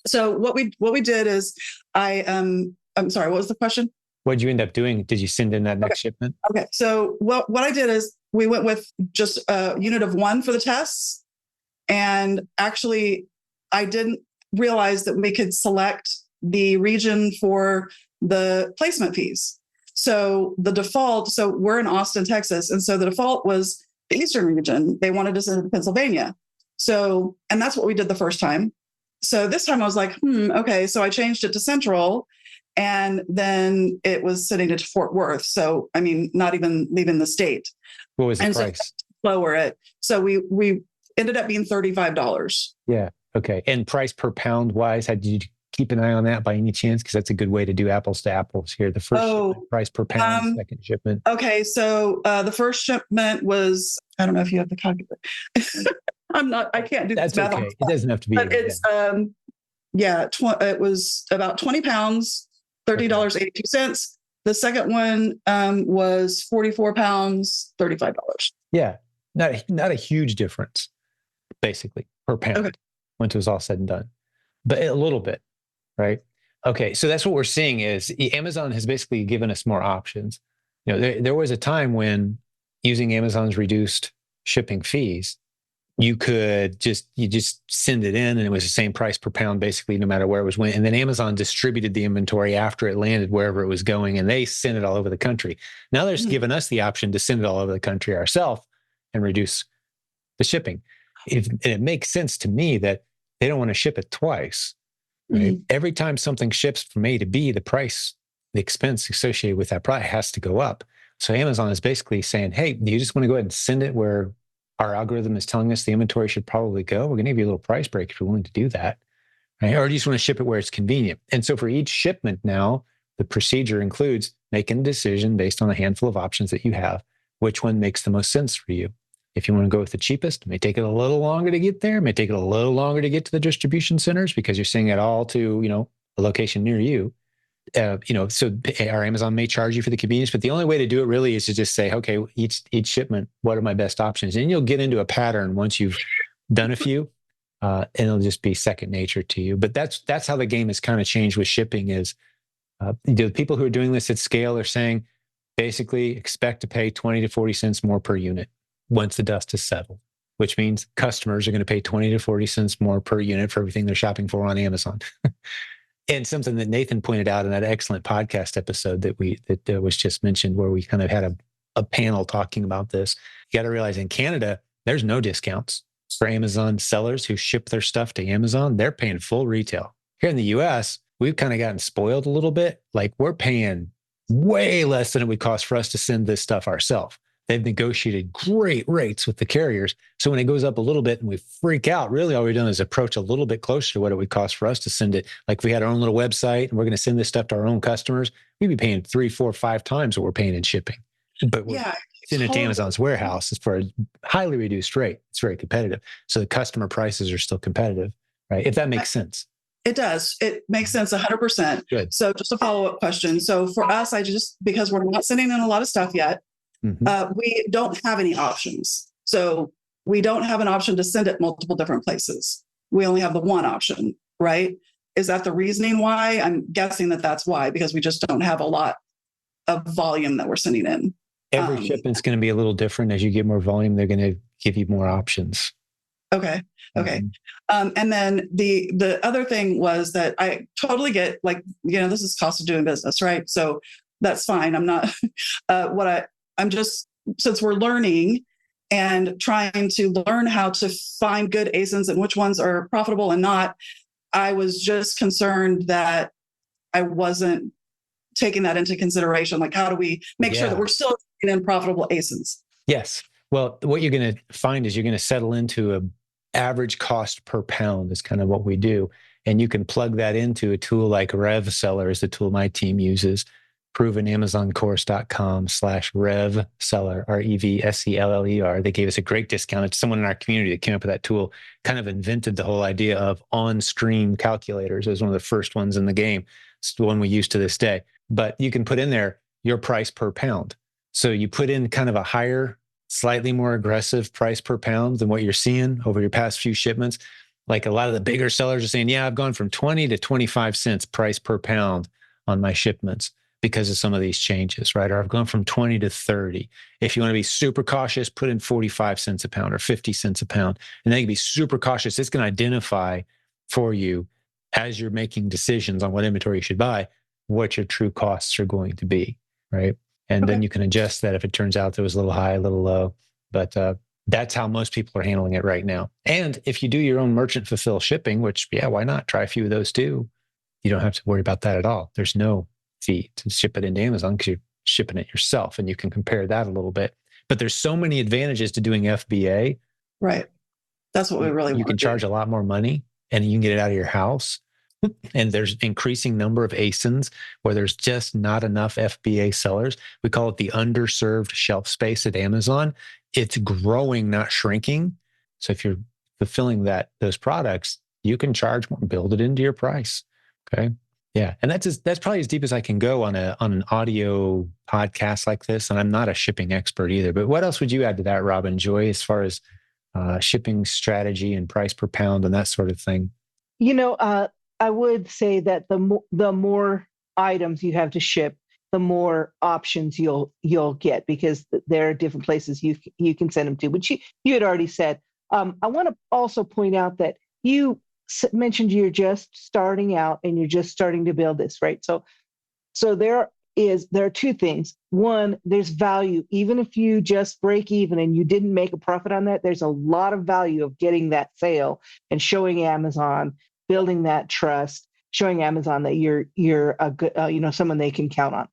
So what we did is I'm sorry, what was the question? What did you end up doing? Did you send in that next shipment? Okay. So what I did is we went with just a unit of 1 for the tests. And actually, I didn't realize that we could select the region for the placement fees. So the default, so we're in Austin, Texas. And so the default was the Eastern region. They wanted to send it to Pennsylvania. So, and that's what we did the first time. So this time I was like, okay. So I changed it to Central, and then it was sending it to Fort Worth. So, I mean, not even leaving the state. What was the price? So lower it. So we ended up being $35. Yeah. Okay. And price per pound wise, did you keep an eye on that by any chance? Because that's a good way to do apples to apples here. The first shipment, price per pound, second shipment. Okay. So the first shipment was, I don't know if you have the calculator. I can't do that's this math. Okay. It doesn't have to be. But it's, it was about 20 pounds, $30.82. The second one was 44 pounds, $35. Yeah. Not a huge difference, basically, per pound once it was all said and done. But a little bit, right? Okay, so that's what we're seeing is Amazon has basically given us more options. There was a time when using Amazon's reduced shipping fees, you just send it in and it was the same price per pound, basically, no matter where it was went. And then Amazon distributed the inventory after it landed wherever it was going, and they sent it all over the country. Now they're just giving us the option to send it all over the country ourselves and reduce the shipping. And it makes sense to me that they don't want to ship it twice. Right? Mm-hmm. Every time something ships from A to B, the expense associated with that product has to go up. So Amazon is basically saying, hey, do you just want to go ahead and send it where our algorithm is telling us the inventory should probably go, we're going to give you a little price break if you're willing to do that. Right? Or you just want to ship it where it's convenient. And so for each shipment now, the procedure includes making a decision based on a handful of options that you have, which one makes the most sense for you. If you want to go with the cheapest, it may take it a little longer to get there. It may take it a little longer to get to the distribution centers because you're sending it all to, a location near you. So our Amazon may charge you for the convenience, but the only way to do it really is to just say, okay, each shipment, what are my best options? And you'll get into a pattern once you've done a few, and it'll just be second nature to you. But that's how the game has kind of changed with shipping is the people who are doing this at scale are saying, basically expect to pay 20 to 40 cents more per unit once the dust has settled, which means customers are going to pay 20 to 40 cents more per unit for everything they're shopping for on Amazon. And something that Nathan pointed out in that excellent podcast episode that was just mentioned, where we kind of had a panel talking about this. You got to realize in Canada, there's no discounts for Amazon sellers who ship their stuff to Amazon. They're paying full retail. Here in the US, we've kind of gotten spoiled a little bit. Like we're paying way less than it would cost for us to send this stuff ourselves. They've negotiated great rates with the carriers. So when it goes up a little bit and we freak out, really all we've done is approach a little bit closer to what it would cost for us to send it. Like if we had our own little website and we're going to send this stuff to our own customers, we'd be paying 3, 4, 5 times what we're paying in shipping. But we're sending it to Amazon's warehouse is for a highly reduced rate. It's very competitive. So the customer prices are still competitive, right? If that makes sense. It does. It makes sense 100%. Good. So just a follow-up question. So for us, because we're not sending in a lot of stuff yet, we don't have any options. So we don't have an option to send it multiple different places. We only have the one option, right? Is that the reasoning why? I'm guessing that's why, because we just don't have a lot of volume that we're sending in. Every shipment's going to be a little different. As you get more volume, they're going to give you more options. Okay. And then the other thing was that I totally get, this is cost of doing business, right? So that's fine. I'm not, I'm just, since we're learning and trying to learn how to find good ASINs and which ones are profitable and not, I was just concerned that I wasn't taking that into consideration. Like, how do we make sure that we're still in profitable ASINs? Yes. Well, what you're going to find is you're going to settle into a average cost per pound is kind of what we do. And you can plug that into a tool like RevSeller is the tool my team uses. ProvenAmazonCourse.com/RevSeller, RevSeller. They gave us a great discount. It's someone in our community that came up with that tool, kind of invented the whole idea of on-screen calculators. It was one of the first ones in the game. It's the one we use to this day. But you can put in there your price per pound. So you put in kind of a higher, slightly more aggressive price per pound than what you're seeing over your past few shipments. Like a lot of the bigger sellers are saying, I've gone from 20 to 25 cents price per pound on my shipments because of some of these changes, right? Or I've gone from 20 to 30. If you want to be super cautious, put in 45 cents a pound or 50 cents a pound. And then you can be super cautious. It's going to identify for you as you're making decisions on what inventory you should buy, what your true costs are going to be, right? And then you can adjust that if it turns out that it was a little high, a little low. But that's how most people are handling it right now. And if you do your own merchant fulfill shipping, which, why not? Try a few of those too. You don't have to worry about that at all. There's no fee to ship it into Amazon because you're shipping it yourself, and you can compare that a little bit. But there's so many advantages to doing FBA. Right. That's what we really want. You can charge a lot more money and you can get it out of your house. And there's increasing number of ASINs where there's just not enough FBA sellers. We call it the underserved shelf space at Amazon. It's growing, not shrinking. So if you're fulfilling those products, you can charge more, build it into your price. Okay. Yeah. And that's probably as deep as I can go on an audio podcast like this. And I'm not a shipping expert either. But what else would you add to that, Robin Joy, as far as shipping strategy and price per pound and that sort of thing? I would say that the more items you have to ship, the more options you'll get, because there are different places you can send them to, which you had already said. I want to also point out that you mentioned you're just starting out and you're just starting to build this, right? So there are two things. One, there's value. Even if you just break even and you didn't make a profit on that, there's a lot of value of getting that sale and showing Amazon, building that trust, showing Amazon that you're a good, someone they can count on.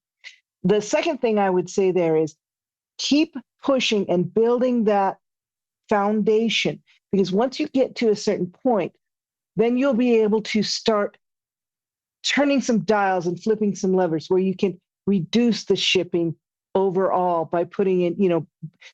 The second thing I would say there is keep pushing and building that foundation, because once you get to a certain point, then you'll be able to start turning some dials and flipping some levers where you can reduce the shipping overall by putting in,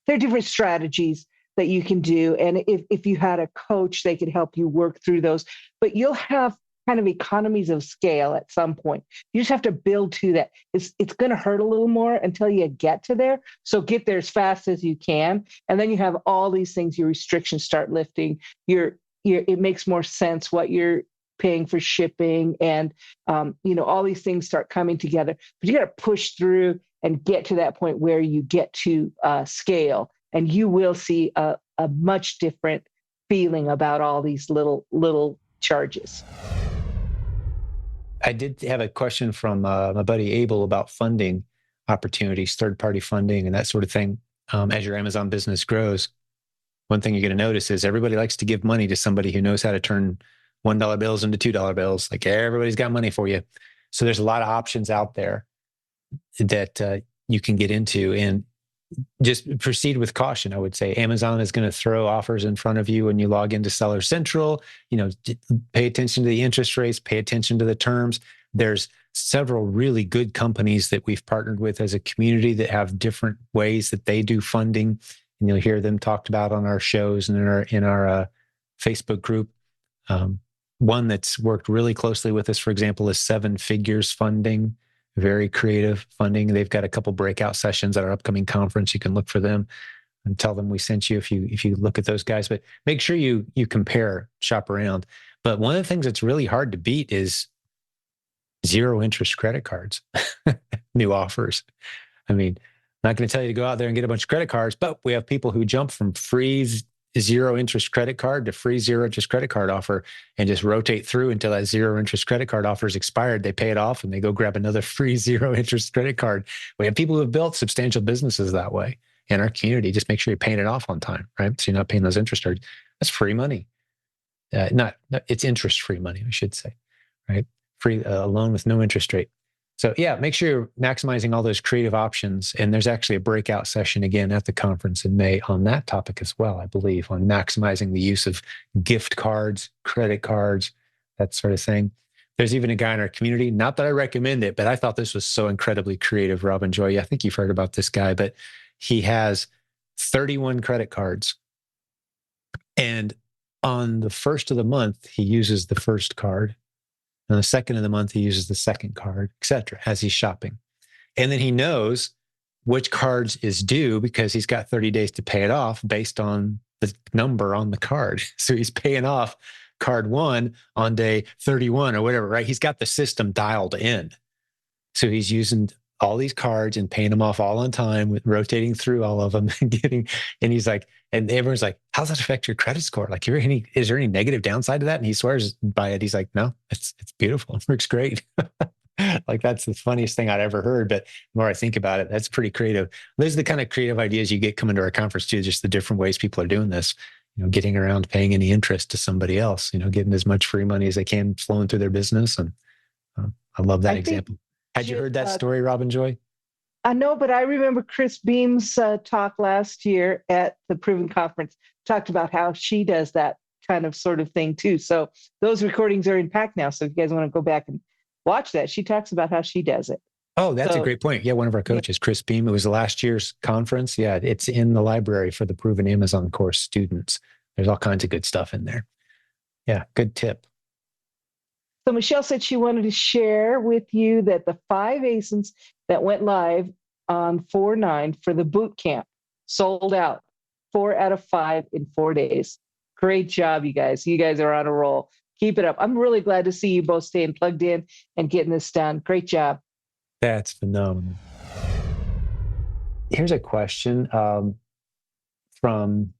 there are different strategies that you can do. And if you had a coach, they could help you work through those. But you'll have kind of economies of scale at some point. You just have to build to that. It's going to hurt a little more until you get to there. So get there as fast as you can. And then you have all these things, your restrictions start lifting. It makes more sense what you're paying for shipping, and all these things start coming together. But you got to push through and get to that point where you get to scale, and you will see a much different feeling about all these little charges. I did have a question from my buddy Abel about funding opportunities, third-party funding, and that sort of thing. As your Amazon business grows, one thing you're going to notice is everybody likes to give money to somebody who knows how to turn $1 bills into $2 bills. Like, everybody's got money for you. So there's a lot of options out there that you can get into, and just proceed with caution. I would say Amazon is going to throw offers in front of you when you log into Seller Central. Pay attention to the interest rates, pay attention to the terms. There's several really good companies that we've partnered with as a community that have different ways that they do funding, and you'll hear them talked about on our shows and in our Facebook group. One that's worked really closely with us, for example, is 7 Figures Funding. Very creative funding. They've got a couple breakout sessions at our upcoming conference. You can look for them and tell them we sent you if you look at those guys. But make sure you compare, shop around. But one of the things that's really hard to beat is 0 interest credit cards, new offers. I mean, I'm not going to tell you to go out there and get a bunch of credit cards, but we have people who jump from free 0 interest credit card to free 0 interest credit card offer and just rotate through until that 0 interest credit card offer is expired. They pay it off and they go grab another free 0 interest credit card. We have people who have built substantial businesses that way in our community. Just make sure you're paying it off on time, right? So you're not paying those interest charges. That's free money. It's interest-free money, I should say, right? Free a loan with no interest rate. So yeah, make sure you're maximizing all those creative options. And there's actually a breakout session again at the conference in May on that topic as well, I believe, on maximizing the use of gift cards, credit cards, that sort of thing. There's even a guy in our community, not that I recommend it, but I thought this was so incredibly creative, Robin Joy. I think you've heard about this guy, but he has 31 credit cards. And on the first of the month, he uses the first card. On the second of the month, he uses the second card, et cetera, as he's shopping. And then he knows which cards is due because he's got 30 days to pay it off based on the number on the card. So he's paying off card 1 on day 31 or whatever, right? He's got the system dialed in. So he's using all these cards and paying them off all on time, with rotating through all of them and he's like, and everyone's like, how does that affect your credit score? Like, is there any negative downside to that? And he swears by it. He's like, no, it's beautiful. It works great. Like, that's the funniest thing I'd ever heard. But the more I think about it, that's pretty creative. Those are the kind of creative ideas you get coming to our conference too, just the different ways people are doing this, getting around paying any interest to somebody else, getting as much free money as they can flowing through their business. And I love that example. Had you heard that story, Robin Joy? I know, but I remember Chris Beam's talk last year at the Proven Conference, talked about how she does that kind of sort of thing too. So those recordings are in PAC now. So if you guys want to go back and watch that, she talks about how she does it. Oh, that's a great point. Yeah, one of our coaches, Chris Beam, it was last year's conference. Yeah, it's in the library for the Proven Amazon course students. There's all kinds of good stuff in there. Yeah, good tip. So Michelle said she wanted to share with you that the 5 ASINS that went live on 4/9 for the boot camp sold out 4 out of 5 in 4 days. Great job, you guys. You guys are on a roll. Keep it up. I'm really glad to see you both staying plugged in and getting this done. Great job. That's phenomenal. Here's a question from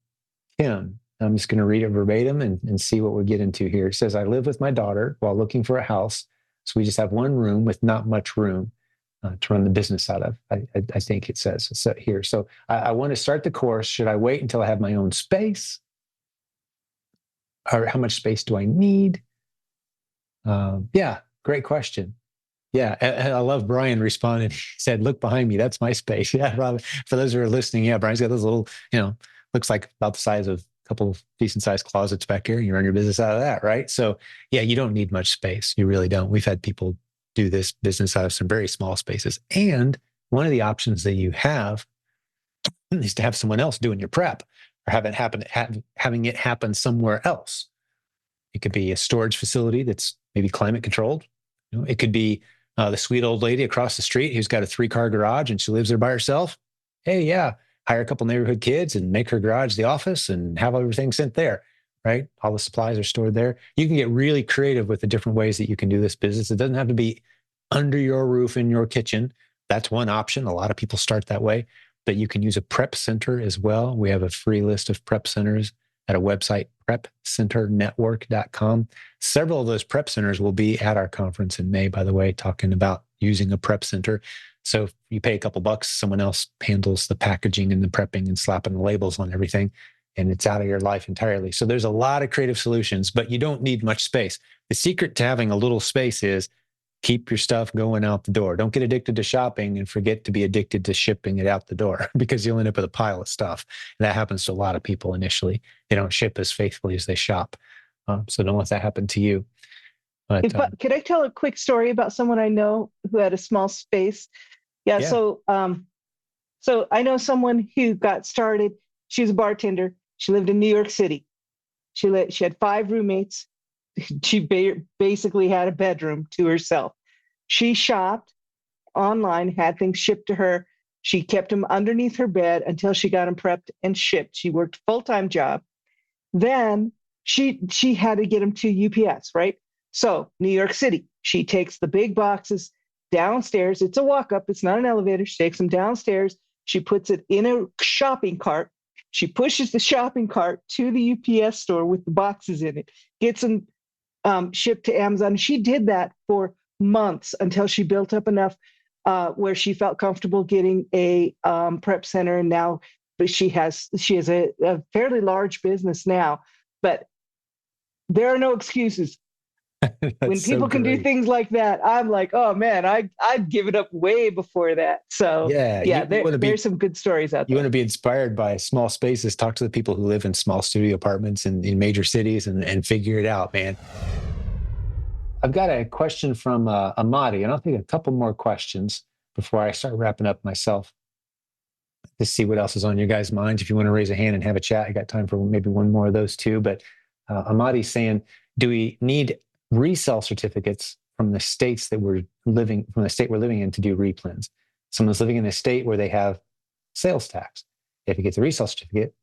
Kim. I'm just going to read it verbatim and see what we get into here. It says, I live with my daughter while looking for a house. So we just have one room with not much room to run the business out of, I think it says so here. So I want to start the course. Should I wait until I have my own space? Or how much space do I need? Yeah, great question. Yeah, I love Brian responding. He said, look behind me. That's my space. Yeah, Robin, for those who are listening, yeah, Brian's got those little, looks like about the size of couple of decent sized closets back here, and you run your business out of that, right? So yeah, you don't need much space. You really don't. We've had people do this business out of some very small spaces. And one of the options that you have is to have someone else doing your prep, or having it happen somewhere else. It could be a storage facility that's maybe climate controlled. It could be the sweet old lady across the street who's got a 3-car garage and she lives there by herself. Hey, yeah, hire a couple neighborhood kids and make her garage the office and have everything sent there, right? All the supplies are stored there. You can get really creative with the different ways that you can do this business. It doesn't have to be under your roof in your kitchen. That's one option. A lot of people start that way, but you can use a prep center as well. We have a free list of prep centers at a website, prepcenternetwork.com. Several of those prep centers will be at our conference in May, by the way, talking about using a prep center. So if you pay a couple bucks, someone else handles the packaging and the prepping and slapping the labels on everything, and it's out of your life entirely. So there's a lot of creative solutions, but you don't need much space. The secret to having a little space is keep your stuff going out the door. Don't get addicted to shopping and forget to be addicted to shipping it out the door, because you'll end up with a pile of stuff. And that happens to a lot of people initially. They don't ship as faithfully as they shop. So don't let that happen to you. But, could I tell a quick story about someone I know who had a small space? Yeah. So I know someone who got started. She was a bartender. She lived in New York City. She had 5 roommates. She basically had a bedroom to herself. She shopped online, had things shipped to her. She kept them underneath her bed until she got them prepped and shipped. She worked a full-time job. Then she had to get them to UPS, right? So New York City, she takes the big boxes downstairs. It's a walk-up. It's not an elevator. She takes them downstairs. She puts it in a shopping cart. She pushes the shopping cart to the UPS store with the boxes in it, gets them shipped to Amazon. She did that for months until she built up enough where she felt comfortable getting a prep center. And now, but she has a fairly large business now. But there are no excuses. When people can do things like that, I'm like, oh man, I'd give it up way before that. So there's some good stories out there. You want to be inspired by small spaces. Talk to the people who live in small studio apartments in major cities and figure it out, man. I've got a question from Amadi, and I'll take a couple more questions before I start wrapping up myself to see what else is on your guys' minds. If you want to raise a hand and have a chat, I got time for maybe one more of those too. But Amadi's saying, do we need resale certificates from the state we're living in to do replens? Someone's living in a state where they have sales tax. If he gets a resale certificate,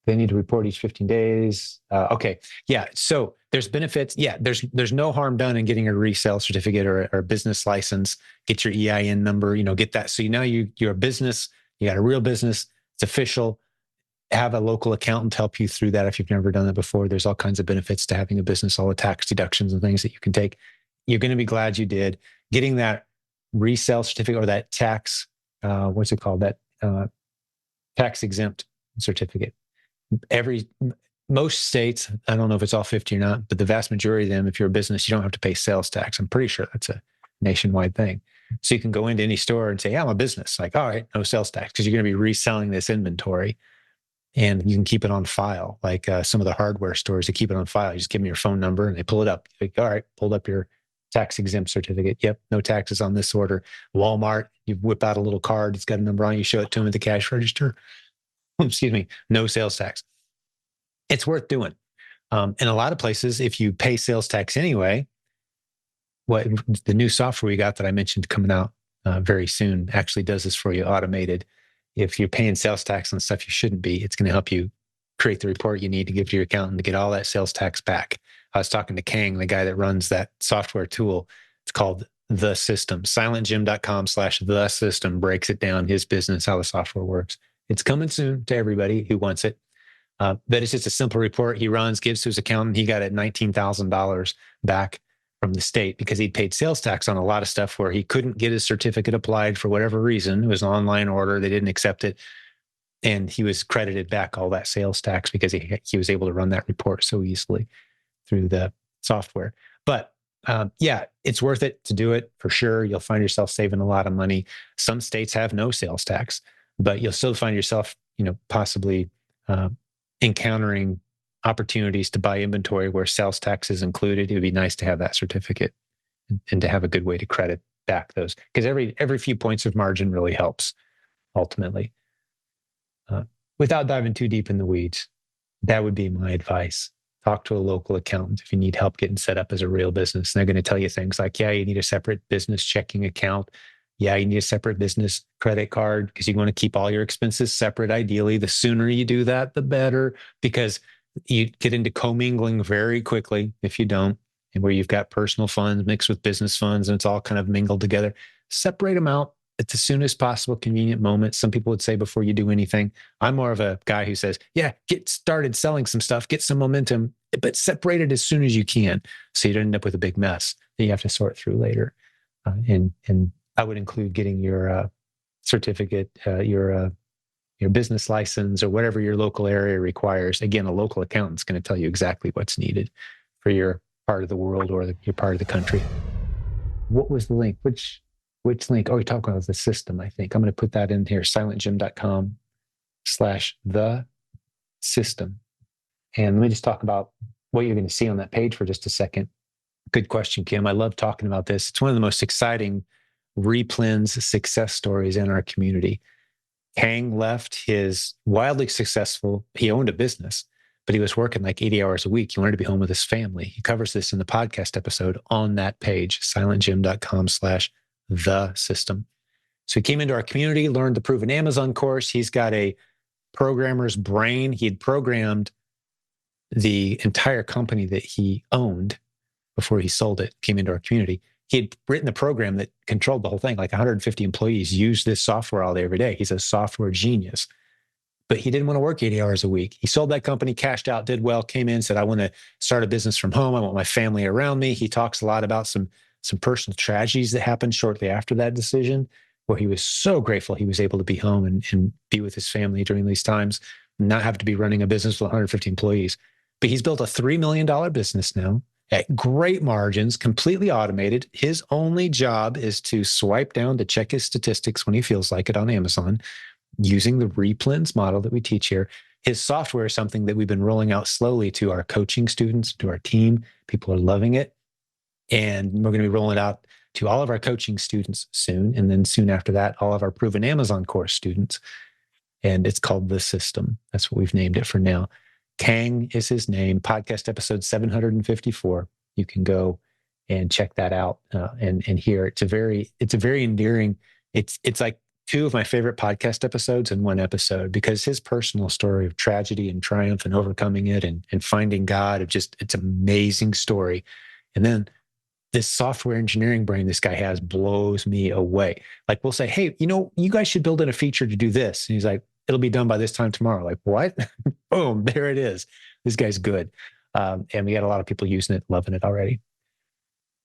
they need to report each 15 days. Okay. Yeah. So there's benefits. Yeah. There's no harm done in getting a resale certificate or a business license. Get your EIN number, get that. So now you're a business, you got a real business. It's official. Have a local accountant help you through that if you've never done that before. There's all kinds of benefits to having a business, all the tax deductions and things that you can take. You're going to be glad you did. Getting that resale certificate or that tax, what's it called? That tax exempt certificate. Most states, I don't know if it's all 50 or not, but the vast majority of them, if you're a business, you don't have to pay sales tax. I'm pretty sure that's a nationwide thing. So you can go into any store and say, yeah, I'm a business. Like, all right, no sales tax, because you're going to be reselling this inventory. And you can keep it on file. Like some of the hardware stores, they keep it on file. You just give them your phone number and they pull it up. Like, all right, pulled up your tax exempt certificate. Yep, no taxes on this order. Walmart, you whip out a little card. It's got a number on it. You show it to them at the cash register. Excuse me, no sales tax. It's worth doing. In a lot of places, if you pay sales tax anyway, what the new software we got that I mentioned coming out very soon actually does this for you automated. If you're paying sales tax on stuff you shouldn't be, it's going to help you create the report you need to give to your accountant to get all that sales tax back. I was talking to Kang, the guy that runs that software tool. It's called The System. silentjimdotcom/The System breaks it down, his business, how the software works. It's coming soon to everybody who wants it. But it's just a simple report he runs, gives to his accountant. He got it $19,000 back from the state because he'd paid sales tax on a lot of stuff where he couldn't get his certificate applied for whatever reason. It was an online order. They didn't accept it. And he was credited back all that sales tax because he was able to run that report so easily through the software. But it's worth it to do it for sure. You'll find yourself saving a lot of money. Some states have no sales tax, but you'll still find yourself, possibly encountering opportunities to buy inventory where sales tax is included, it would be nice to have that certificate and to have a good way to credit back those, because every few points of margin really helps ultimately. Without diving too deep in the weeds, that would be my advice. Talk to a local accountant if you need help getting set up as a real business. And they're going to tell you things like, yeah, you need a separate business checking account. Yeah, you need a separate business credit card because you want to keep all your expenses separate. Ideally, the sooner you do that, the better, because you get into commingling very quickly if you don't, and where you've got personal funds mixed with business funds and it's all kind of mingled together. Separate them out at the soonest possible convenient moment. Some people would say before you do anything. I'm more of a guy who says, yeah, get started selling some stuff, get some momentum, but separate it as soon as you can so you don't end up with a big mess that you have to sort through later. And I would include getting your certificate, your business license, or whatever your local area requires. Again, a local accountant's going to tell you exactly what's needed for your part of the world or your part of the country. What was the link? Which link? Oh, you're talking about the system, I think. I'm going to put that in here, silentjim.com/the-system. And let me just talk about what you're going to see on that page for just a second. Good question, Kim. I love talking about this. It's one of the most exciting replens success stories in our community. Kang left his wildly successful, he owned a business, but he was working like 80 hours a week. He wanted to be home with his family. He covers this in the podcast episode on that page, silentjim.com/the-system. So he came into our community, learned the Proven Amazon course. He's got a programmer's brain. He'd programmed the entire company that he owned before he sold it, came into our community. He had written a program that controlled the whole thing. Like 150 employees use this software all day, every day. He's a software genius. But he didn't want to work 80 hours a week. He sold that company, cashed out, did well, came in, said, I want to start a business from home. I want my family around me. He talks a lot about some personal tragedies that happened shortly after that decision, where he was so grateful he was able to be home and be with his family during these times, not have to be running a business with 150 employees. But he's built a $3 million business now at great margins, completely automated. His only job is to swipe down to check his statistics when he feels like it on Amazon, using the replens model that we teach here. His software is something that we've been rolling out slowly to our coaching students, to our team. People are loving it. And we're going to be rolling it out to all of our coaching students soon. And then soon after that, all of our Proven Amazon course students. And it's called The System. That's what we've named it for now. Kang is his name. Podcast episode 754. You can go and check that out and hear. It's a very endearing. It's like two of my favorite podcast episodes in one episode, because his personal story of tragedy and triumph and overcoming it and finding God, it's an amazing story. And then this software engineering brain this guy has blows me away. Like we'll say, hey, you guys should build in a feature to do this. And he's like, it'll be done by this time tomorrow. Like, what? Boom, there it is. This guy's good. And we got a lot of people using it, loving it already.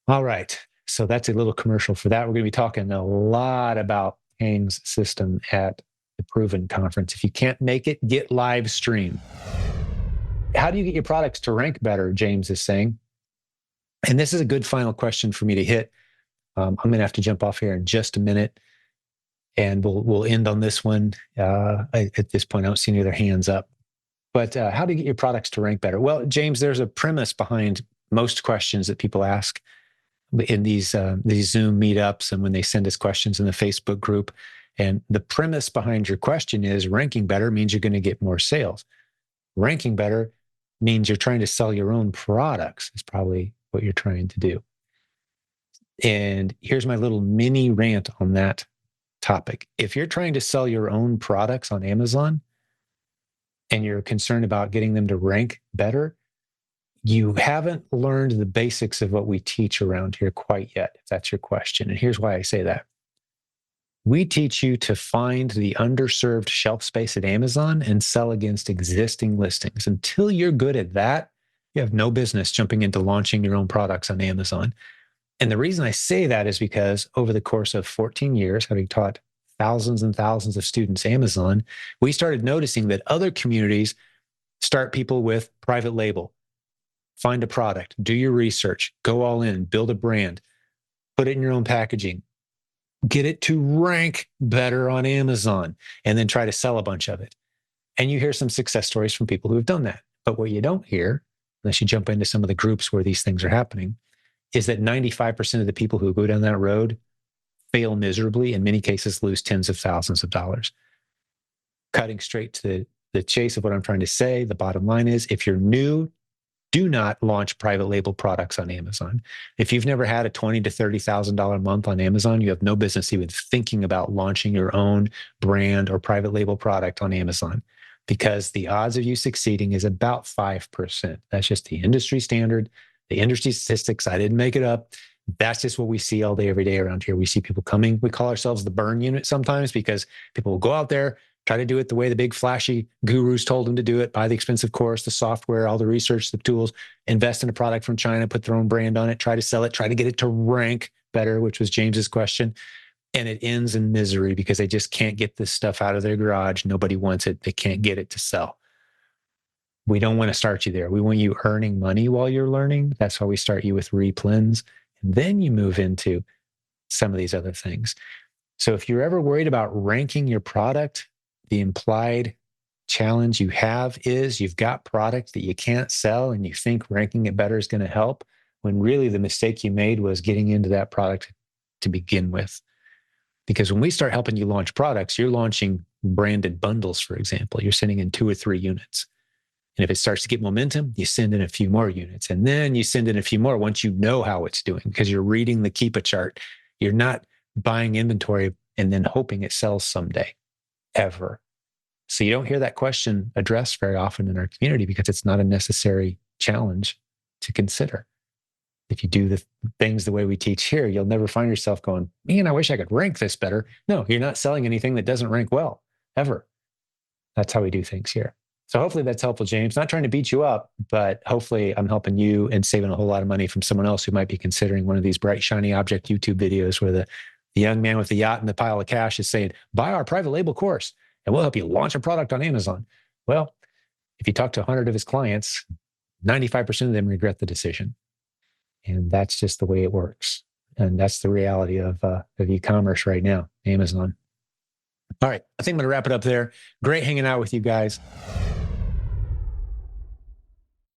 All right. So that's a little commercial for that. We're going to be talking a lot about Kang's system at the Proven Conference. If you can't make it, get live stream. How do you get your products to rank better? James is saying. And this is a good final question for me to hit. I'm going to have to jump off here in just a minute. And we'll end on this one. At this point, I don't see any other hands up. But how do you get your products to rank better? Well, James, there's a premise behind most questions that people ask in these Zoom meetups and when they send us questions in the Facebook group. And the premise behind your question is ranking better means you're going to get more sales. Ranking better means you're trying to sell your own products is probably what you're trying to do. And here's my little mini rant on that topic. If you're trying to sell your own products on Amazon and you're concerned about getting them to rank better, you haven't learned the basics of what we teach around here quite yet, if that's your question. And here's why I say that. We teach you to find the underserved shelf space at Amazon and sell against existing listings. Until you're good at that, you have no business jumping into launching your own products on Amazon. And the reason I say that is because over the course of 14 years, having taught thousands and thousands of students Amazon, we started noticing that other communities start people with private label. Find a product, do your research, go all in, build a brand, put it in your own packaging, get it to rank better on Amazon, and then try to sell a bunch of it. And you hear some success stories from people who have done that. But what you don't hear, unless you jump into some of the groups where these things are happening, is that 95% of the people who go down that road fail miserably, in many cases lose tens of thousands of dollars. Cutting straight to the chase of what I'm trying to say, the bottom line is, if you're new, do not launch private label products on Amazon. If you've never had a $20,000 to $30,000 a month on Amazon, you have no business even thinking about launching your own brand or private label product on Amazon, because the odds of you succeeding is about 5%. That's just the industry standard, the industry statistics. I didn't make it up. That's just what we see all day, every day around here. We see people coming. We call ourselves the burn unit sometimes, because people will go out there, try to do it the way the big flashy gurus told them to do it, buy the expensive course, the software, all the research, the tools, invest in a product from China, put their own brand on it, try to sell it, try to get it to rank better, which was James's question. And it ends in misery because they just can't get this stuff out of their garage. Nobody wants it. They can't get it to sell. We don't want to start you there. We want you earning money while you're learning. That's why we start you with replens. And then you move into some of these other things. So if you're ever worried about ranking your product, the implied challenge you have is you've got product that you can't sell and you think ranking it better is going to help, when really the mistake you made was getting into that product to begin with. Because when we start helping you launch products, you're launching branded bundles, for example. You're sending in 2 or 3 units. And if it starts to get momentum, you send in a few more units. And then you send in a few more once you know how it's doing, because you're reading the Keepa chart. You're not buying inventory and then hoping it sells someday, ever. So you don't hear that question addressed very often in our community because it's not a necessary challenge to consider. If you do the things the way we teach here, you'll never find yourself going, man, I wish I could rank this better. No, you're not selling anything that doesn't rank well, ever. That's how we do things here. So hopefully that's helpful, James. Not trying to beat you up, but hopefully I'm helping you and saving a whole lot of money from someone else who might be considering one of these bright, shiny object YouTube videos where the young man with the yacht and the pile of cash is saying, buy our private label course and we'll help you launch a product on Amazon. Well, if you talk to 100 of his clients, 95% of them regret the decision. And that's just the way it works. And that's the reality of e-commerce right now, Amazon. All right, I think I'm going to wrap it up there. Great hanging out with you guys.